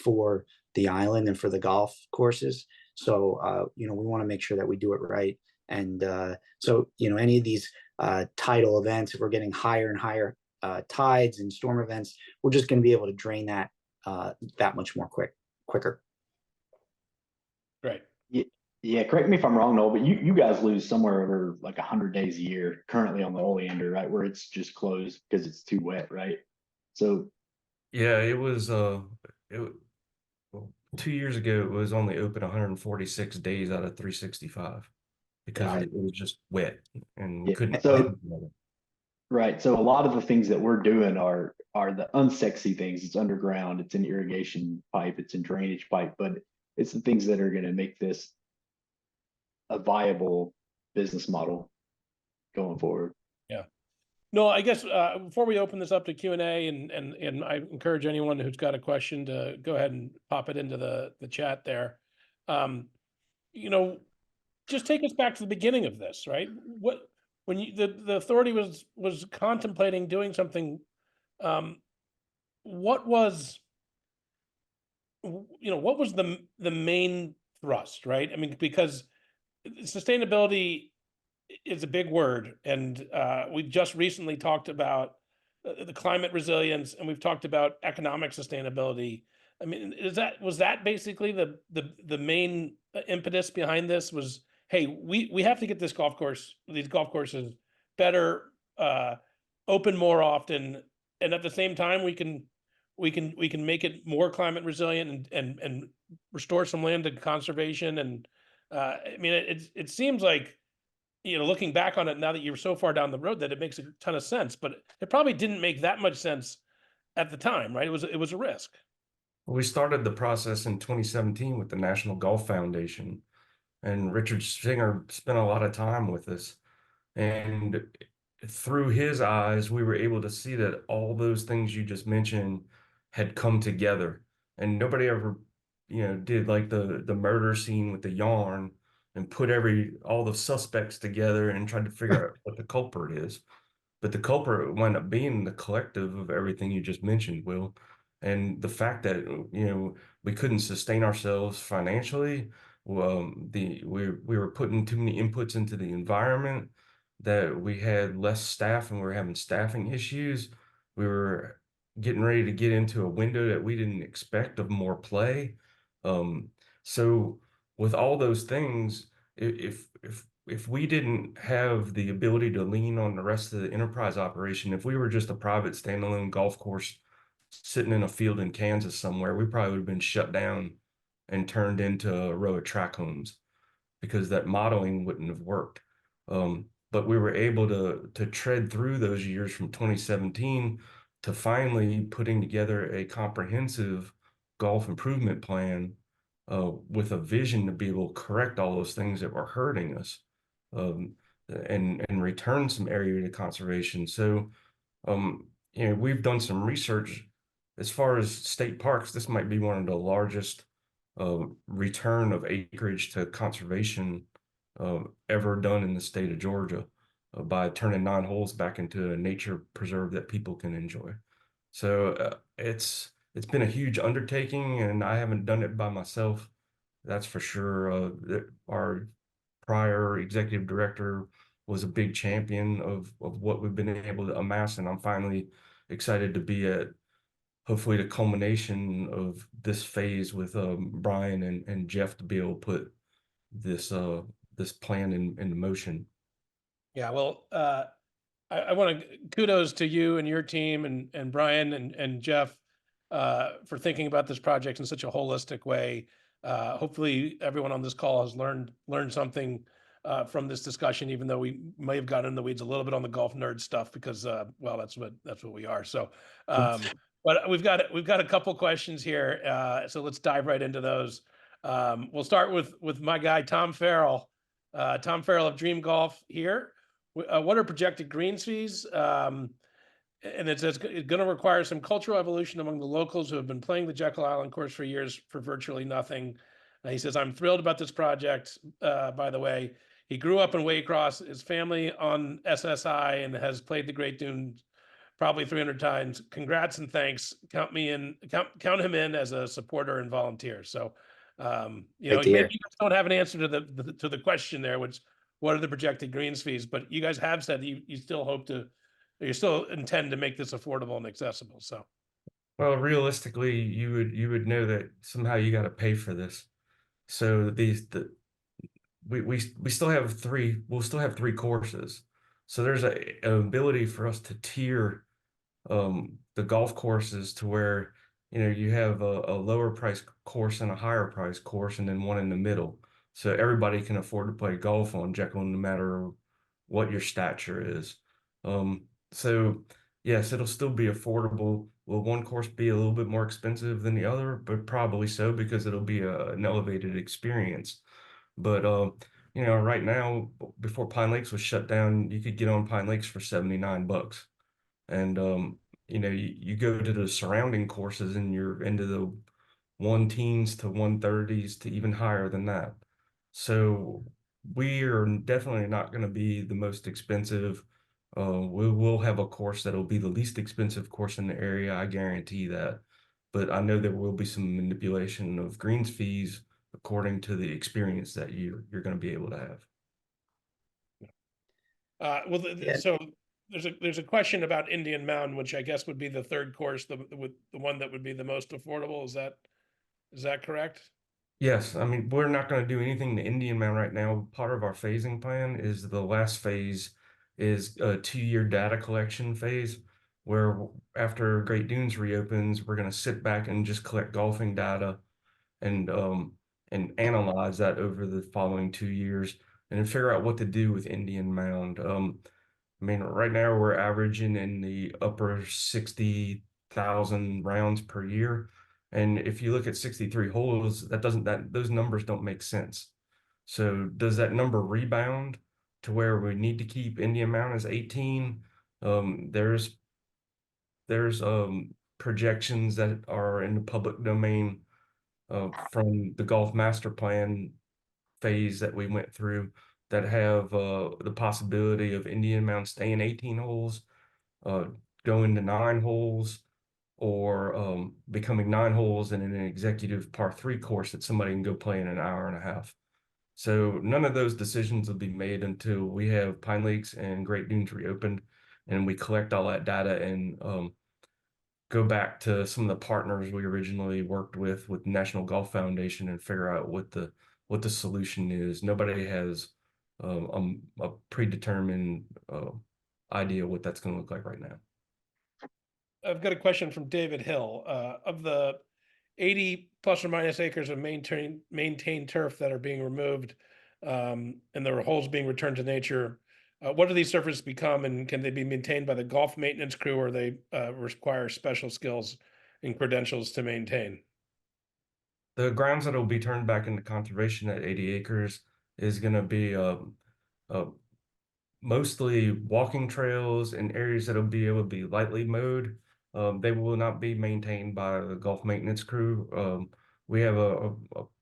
for the island and for the golf courses. So, we want to make sure that we do it right. And so, any of these tidal events, if we're getting higher and higher tides and storm events, we're just going to be able to drain that much more quicker. Right. Yeah, correct me if I'm wrong, Noel, but you guys lose somewhere over like 100 days a year currently on the oleander, right? Where it's just closed because it's too wet, right? So yeah, it was well, 2 years ago it was only open 146 days out of 365 because it was just wet and we couldn't. So right. So a lot of the things that we're doing are the unsexy things. It's underground, it's in irrigation pipe, it's in drainage pipe, but it's the things that are going to make this a viable business model going forward. Yeah. No, I guess before we open this up to Q&A, and I encourage anyone who's got a question to go ahead and pop it into the chat there. Just take us back to the beginning of this, right? When the authority was contemplating doing something, what was the main thrust, right? I mean, because sustainability is a big word, and we've just recently talked about the climate resilience, and we've talked about economic sustainability. I mean, was that basically the main impetus behind this? Was, hey, we have to get these golf courses better, open more often, and at the same time we can make it more climate resilient and restore some land to conservation. And I mean, it seems like, looking back on it now that you're so far down the road, that it makes a ton of sense, but it probably didn't make that much sense at the time, right? It was a risk. We started the process in 2017 with the National Golf Foundation, and Richard Singer spent a lot of time with us. And through his eyes, we were able to see that all those things you just mentioned had come together, and nobody ever, did like the murder scene with the yarn and put all the suspects together and tried to figure out what the culprit is. But the culprit wound up being the collective of everything you just mentioned, Will. And the fact that, we couldn't sustain ourselves financially, we were putting too many inputs into the environment, that we had less staff and we were having staffing issues. We were getting ready to get into a window that we didn't expect of more play. Um, so with all those things, if we didn't have the ability to lean on the rest of the enterprise operation, if we were just a private standalone golf course sitting in a field in Kansas somewhere, we probably would have been shut down and turned into a row of track homes, because that modeling wouldn't have worked. But we were able to tread through those years from 2017 to finally putting together a comprehensive golf improvement plan, with a vision to be able to correct all those things that were hurting us, um, and return some area to conservation. So, we've done some research as far as state parks. This might be one of the largest return of acreage to conservation ever done in the state of Georgia, by turning 9 holes back into a nature preserve that people can enjoy. So it's been a huge undertaking, and I haven't done it by myself. That's for sure. Our prior executive director was a big champion of what we've been able to amass, and I'm finally excited to be at hopefully the culmination of this phase with Brian and Jeff to be able to put this plan in motion. Yeah, well, I want to kudos to you and your team and Brian and Jeff for thinking about this project in such a holistic way. Hopefully, everyone on this call has learned something from this discussion, even though we may have gotten in the weeds a little bit on the golf nerd stuff, because well, that's what we are. So, but we've got a couple questions here, so let's dive right into those. We'll start with my guy Tom Farrell. Tom Farrell of Dream Golf here. What are projected greens fees? And it says it's going to require some cultural evolution among the locals who have been playing the Jekyll Island course for years for virtually nothing. He says, I'm thrilled about this project. By the way, he grew up in Waycross, his family on SSI, and has played the Great Dunes probably 300 times. Congrats and thanks. Count him in as a supporter and volunteer. So, maybe you guys don't have an answer to the question there, which what are the projected greens fees? But you guys have said you still intend to make this affordable and accessible. So, well, realistically, you would know that somehow you got to pay for this. So we still have three. We'll still have 3 courses. So there's an ability for us to tier the golf courses to where you have a lower price course and a higher price course, and then one in the middle, so everybody can afford to play golf on Jekyll no matter what your stature is. So yes, it'll still be affordable. Will one course be a little bit more expensive than the other? But probably so, because it'll be an elevated experience. But right now, before Pine Lakes was shut down, you could get on Pine Lakes for $79. And you go to the surrounding courses and you're into the 1 teens to 130s to even higher than that. So we are definitely not going to be the most expensive. We will have a course that'll be the least expensive course in the area, I guarantee that. But I know there will be some manipulation of greens fees according to the experience that you're going to be able to have. So there's a question about Indian Mound, which I guess would be the third course, the one that would be the most affordable. Is that correct? Yes, I mean, we're not going to do anything to Indian Mound right now. Part of our phasing plan is the last phase is a 2-year data collection phase, where after Great Dunes reopens, we're going to sit back and just collect golfing data and analyze that over the following 2 years and then figure out what to do with Indian Mound. I mean, right now we're averaging in the upper 60,000 rounds per year. And if you look at 63 holes, those numbers don't make sense. So does that number rebound? to where we need to keep Indian Mountain as 18. There's projections that are in the public domain from the golf master plan phase that we went through that have the possibility of Indian Mountain staying 18 holes, going to 9 holes, or becoming 9 holes in an executive par 3 course that somebody can go play in an hour and a half. So none of those decisions will be made until we have Pine Lakes and Great Dunes reopened, and we collect all that data and go back to some of the partners we originally worked with National Golf Foundation and figure out what the solution is. Nobody has a predetermined idea what that's going to look like right now. I've got a question from David Hill. Of the 80 plus or minus acres of maintained turf that are being removed and the holes being returned to nature, what do these surfaces become, and can they be maintained by the golf maintenance crew, or they require special skills and credentials to maintain? The grounds that will be turned back into conservation at 80 acres is going to be mostly walking trails and areas that will be able to be lightly mowed. They will not be maintained by the golf maintenance crew. We have a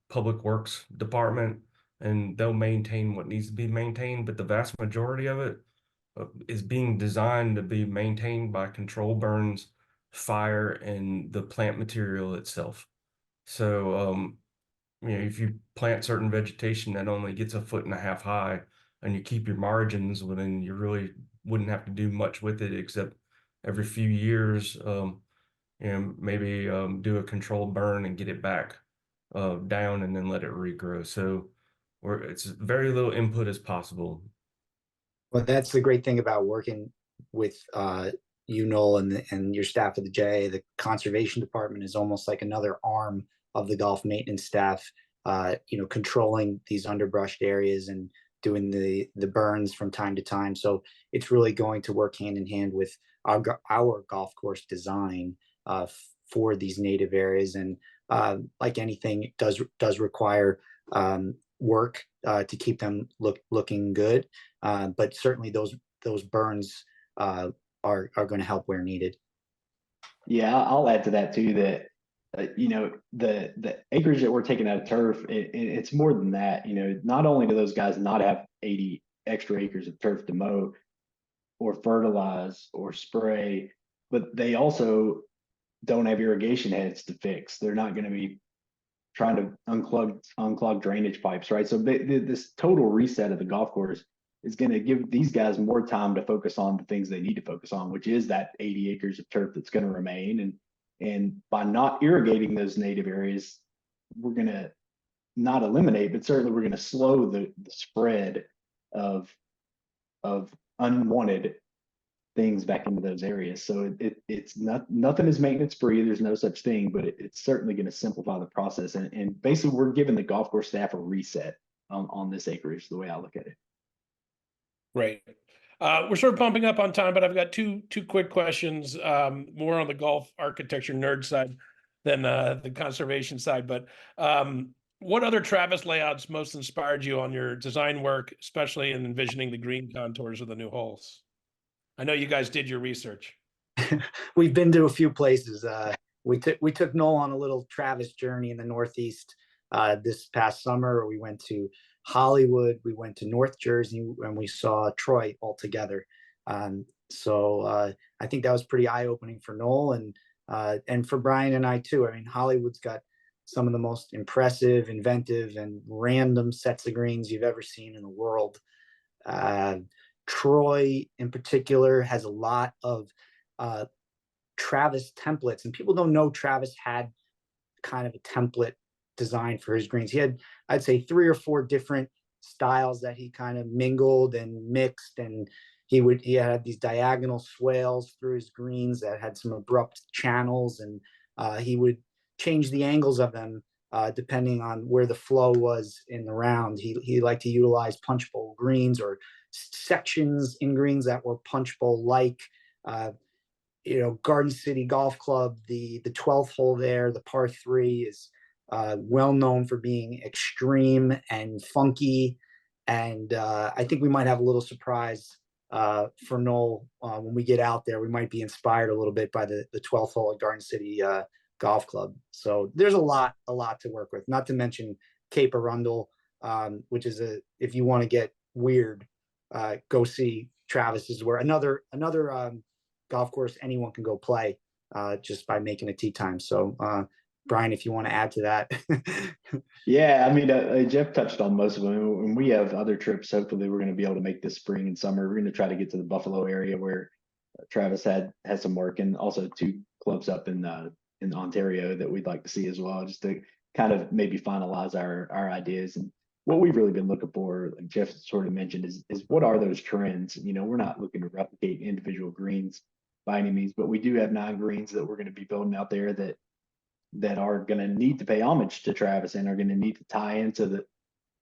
public works department, and they'll maintain what needs to be maintained, but the vast majority of it is being designed to be maintained by control burns, fire, and the plant material itself. So, if you plant certain vegetation that only gets 1.5 feet high, and you keep your margins, well, then you really wouldn't have to do much with it except every few years, maybe do a controlled burn and get it back down and then let it regrow. So it's very little input as possible. Well, that's the great thing about working with you, Noel, and your staff at the JA. The conservation department is almost like another arm of the golf maintenance staff, controlling these underbrushed areas and doing the burns from time to time. So it's really going to work hand in hand with our golf course design for these native areas. And like anything, it does require work to keep them looking good. But certainly those burns are going to help where needed. Yeah, I'll add to that too, that the acreage that we're taking out of turf, it's more than that. Not only do those guys not have 80 extra acres of turf to mow or fertilize or spray, but they also don't have irrigation heads to fix. They're not going to be trying to unclog drainage pipes, right? So this total reset of the golf course is going to give these guys more time to focus on the things they need to focus on, which is that 80 acres of turf that's going to remain. And by not irrigating those native areas, we're going to not eliminate, but certainly we're going to slow the spread of unwanted things back into those areas. So it's nothing is maintenance free. There's no such thing, but it's certainly going to simplify the process. And basically, we're giving the golf course staff a reset on this acreage, the way I look at it. Right. We're sort of bumping up on time, but I've got two quick questions, more on the golf architecture nerd side than the conservation side. But what other Travis layouts most inspired you on your design work, especially in envisioning the green contours of the new holes? I know you guys did your research. We've been to a few places. We took Noel on a little Travis journey in the Northeast this past summer. We went to Hollywood, we went to North Jersey, and we saw Troy all together. So I think that was pretty eye-opening for Noel and for Brian and I too. I mean, Hollywood's got some of the most impressive, inventive, and random sets of greens you've ever seen in the world. Troy in particular has a lot of Travis templates, and people don't know Travis had kind of a template designed for his greens. He had, I'd say, 3 or 4 different styles that he kind of mingled and mixed, and he had these diagonal swales through his greens that had some abrupt channels, and he would change the angles of them depending on where the flow was in the round. He liked to utilize punch bowl greens or sections in greens that were punch bowl like. Garden City Golf Club, the 12th hole there, the par 3 is well known for being extreme and funky And I think we might have a little surprise for Noel when we get out there. We might be inspired a little bit by the 12th hole at Garden City Golf Club. So there's a lot to work with, not to mention Cape Arundel, which is if you want to get weird, go see Travis's, where another golf course anyone can go play just by making a tee time. So Brian, if you want to add to that. Yeah, I mean, Jeff touched on most of them. And we have other trips, hopefully we're going to be able to make this spring and summer. We're going to try to get to the Buffalo area where Travis has some work, and also 2 clubs up in Ontario that we'd like to see as well, just to kind of maybe finalize our ideas. And what we've really been looking for, like Jeff sort of mentioned, is what are those trends? You know, we're not looking to replicate individual greens by any means, but we do have 9 greens that we're going to be building out there that are going to need to pay homage to Travis and are going to need to tie into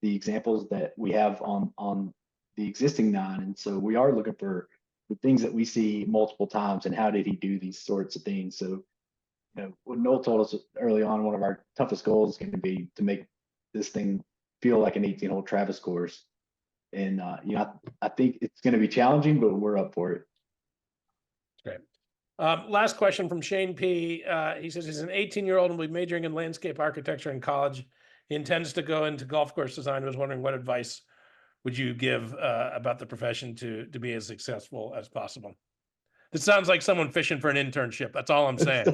the examples that we have on the existing 9. And so we are looking for the things that we see multiple times, and how did he do these sorts of things. So, you know, what Noel told us early on, one of our toughest goals is going to be to make this thing feel like an 18-hole Travis course. And, you know, I think it's going to be challenging, but we're up for it. Great. Last question from Shane P. He says he's an 18-year-old and will be majoring in landscape architecture in college. He intends to go into golf course design. I was wondering, what advice would you give about the profession to be as successful as possible? This sounds like someone fishing for an internship. That's all I'm saying.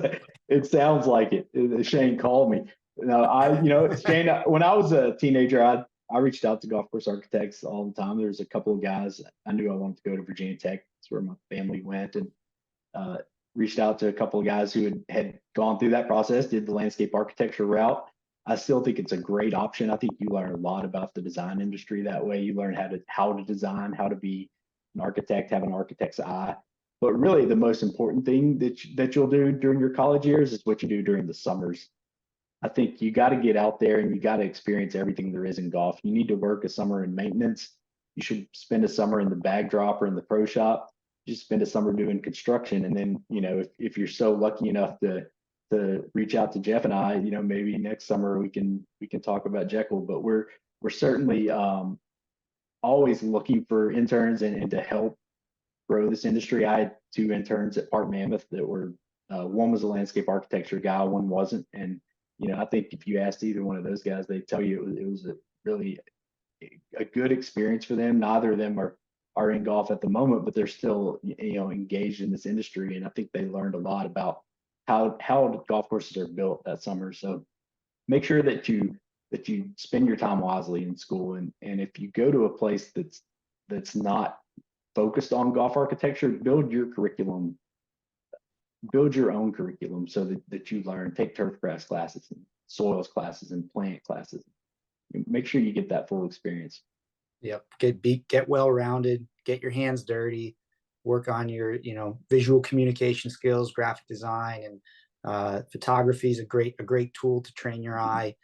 It sounds like it. Shane called me. No, Shane, when I was a teenager, I reached out to golf course architects all the time. There's a couple of guys I knew I wanted to go to Virginia Tech. That's where my family went, and reached out to a couple of guys who had gone through that process, did the landscape architecture route. I still think it's a great option. I think you learn a lot about the design industry that way. You learn how to design, how to be an architect, have an architect's eye. But really, the most important thing that you'll do during your college years is what you do during the summers. I think you got to get out there and you got to experience everything there is in golf. You need to work a summer in maintenance. You should spend a summer in the bag drop or in the pro shop. Just spend a summer doing construction. And then, you know, if you're so lucky enough to reach out to Jeff and I, you know, maybe next summer we can talk about Jekyll. But we're certainly always looking for interns and to help grow this industry. I had 2 interns at Park Mammoth that were one was a landscape architecture guy, one wasn't. And you know, I think if you asked either one of those guys, they'd tell you it was a really a good experience for them. Neither of them are in golf at the moment, but they're still, you know, engaged in this industry. And I think they learned a lot about how golf courses are built that summer. So make sure that you spend your time wisely in school. And if you go to a place that's not focused on golf architecture, build your curriculum, build your own curriculum so that you learn, take turfgrass classes and soils classes and plant classes. Make sure you get that full experience. Yep. Get well-rounded, get your hands dirty, work on your, you know, visual communication skills, graphic design, and photography is a great tool to train your eye.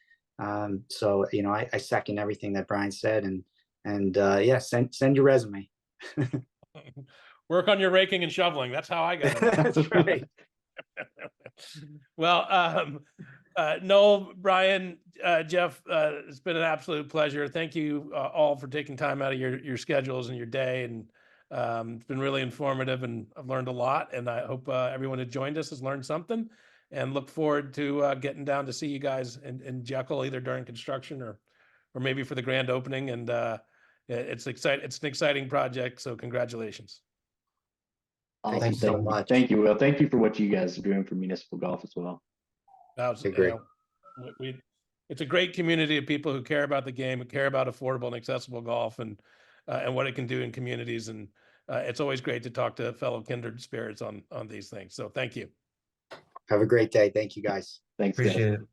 So, you know, I second everything that Brian said, and yeah, send your resume. Work on your raking and shoveling. That's how I got it. That's right. Well, Noel, Brian, Jeff, it's been an absolute pleasure. Thank you all for taking time out of your schedules and your day. And it's been really informative, and I've learned a lot. And I hope everyone who joined us has learned something, and look forward to getting down to see you guys in Jekyll, either during construction or maybe for the grand opening. And it's an exciting project. So congratulations. Awesome. Thank you so much. Thank you, Will. Thank you for what you guys are doing for Municipal Golf as well. Great. It's a great community of people who care about the game, who care about affordable and accessible golf, and what it can do in communities. And it's always great to talk to fellow kindred spirits on these things. So thank you. Have a great day. Thank you, guys. Thanks, Appreciate guys. it.